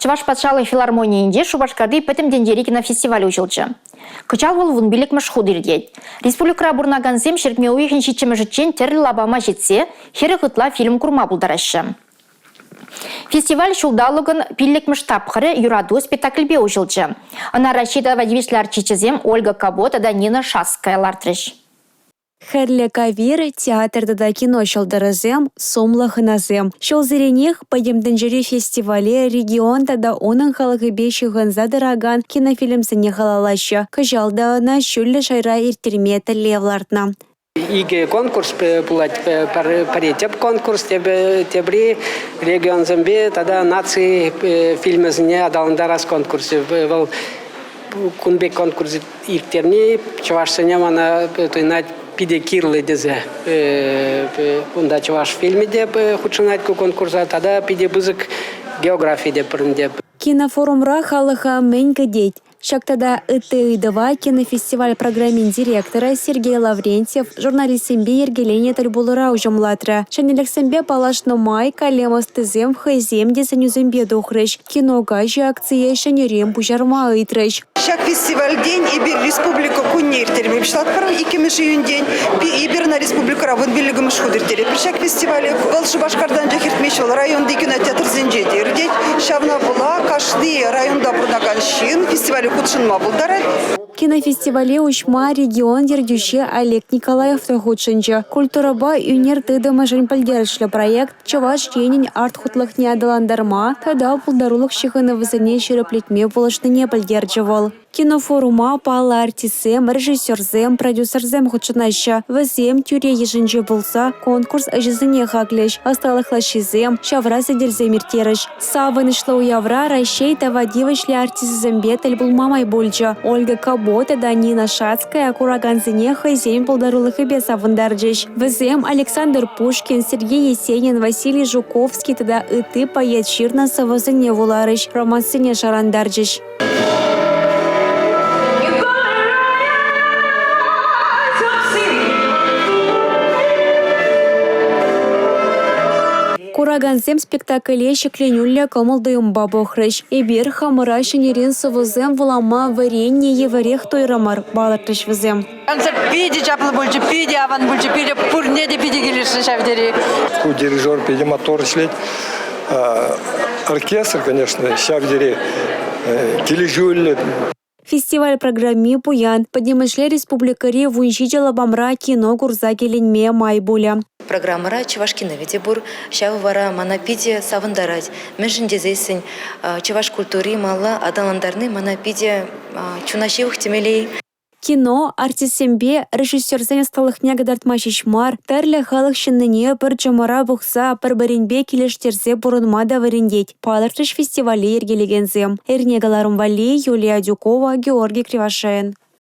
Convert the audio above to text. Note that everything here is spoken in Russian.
Чуваш патшалы филармонийінде Шубашкарды пәтімдендері кинофестиваль ұжылчы. Кычал бол вун билік мәшхудырдет. Республика бурнаганзем шеркмеуи хеншичемі житчен терлі лабама жетсе, хері ғытла фильм курма бұлдарашы. Фестиваль шулдалығын пиллік мұштапқыры юраду спектакльбе ұжылчы. Ана Рашида вадивишлар чичізем Ольга Кабот да Нина Шаская лартрыш. Хәрлі кавир театрда да кино шалдарызем, сомлахыназем. Шолзеренех падемденжері фестивале регионда да оның халығы бешіғын задыраган кинофильмсіне халалашы. Кыжалда на шүлі шайра иртерметі левлартна. Иге конкурс пулать паретеп конкурс тебри регион зембе тогда нации фильмы зне адаландарас конкурсы был кунбек конкурс иртерни чувашсыне мана тойнать пиде кирлы дезе унда чуваш фильме деп худшынать конкурса тогда пиде бызык география деп деп Кинофорумра халыха менька деть. Шактада ытыйдыва кинофестиваль программин директора Сергей Лаврентьев, журналистсембе ергелене тальбулыра ужамлатра. Шанелексембе палашно май калемос тызем хайзем десенюзембе духрыш. Киногажи акция шанерем пужарма ыйтрыш. Шак фестиваль день ибир республика куннер терме бишлатпар икемеш июнь день ибир на республика равын билигим шудыр тере. Шак фестиваль был Шубашкардан жахиртмешел район кинотеатр зенжеди ирдеть. Шавна була кашды районда бурнаган шин фестиваль худшынма булдары. Кинофестивале учма регион дердюще Олег Николаев тахудшынчы. Культураба юнер тыдымы жын пальдерышлы проект Чаваш Ленин арт хутлых не адаландарма, тада пулдарулық шығыны вызыне шереплетме болышны не пальдерджевал. Кинофорума пала артисем, режиссерзем, продюсерзем худшынашы. Вызем тюре ежінже болса конкурс ажызыне хаклеш. Асталықлашызем, шавра сәделзем иртерыш. Савынышлы уявра Райшей тавадивышлі артисізембе тіл булмамай болчы. Ольга Кабота да Нина Шацкая кураганзыне хайзем пулдарулық ебе савындарджеш. Вызем Александр Пушкин, Сергей Есенин, Василий Жуковский тада ыты поет ширна савызыне вуларыш. Романсыне шарандарджеш. Кураганзем спектакле шекленюлля комылдыйым бабохрыш. Эбир хамыра шенерин сывызем вулама варенье еварех тойрамар балатыш вызем. Концерт пиди чаплы больше пиди, аван больше пиди, пурнеди пиди гелишь шавдери. Дирижер пиди мотор шлеть. Оркестр, конечно, шавдери, тележюль. Фестиваль программе Пуян. Поднимашле республикари вунжидела бамра кино гурза келенме майбуля. Программара Чаваш киновидебур, шаввара манапиде савындарать. Межіндезесін Чаваш культури мала адаландарны манапиде чунашевых темелей. Кино артисембе режиссерзен сталыхня гадартмашишмар, тәрлі халық шынныне бір жамара бұқса бір бірінбе келештерзе бұрынма да варендет. Палыртыш фестивалі ергелегензем. Эрнегаларым Вали, Юлия Дюкова, Георгий Кривошеин.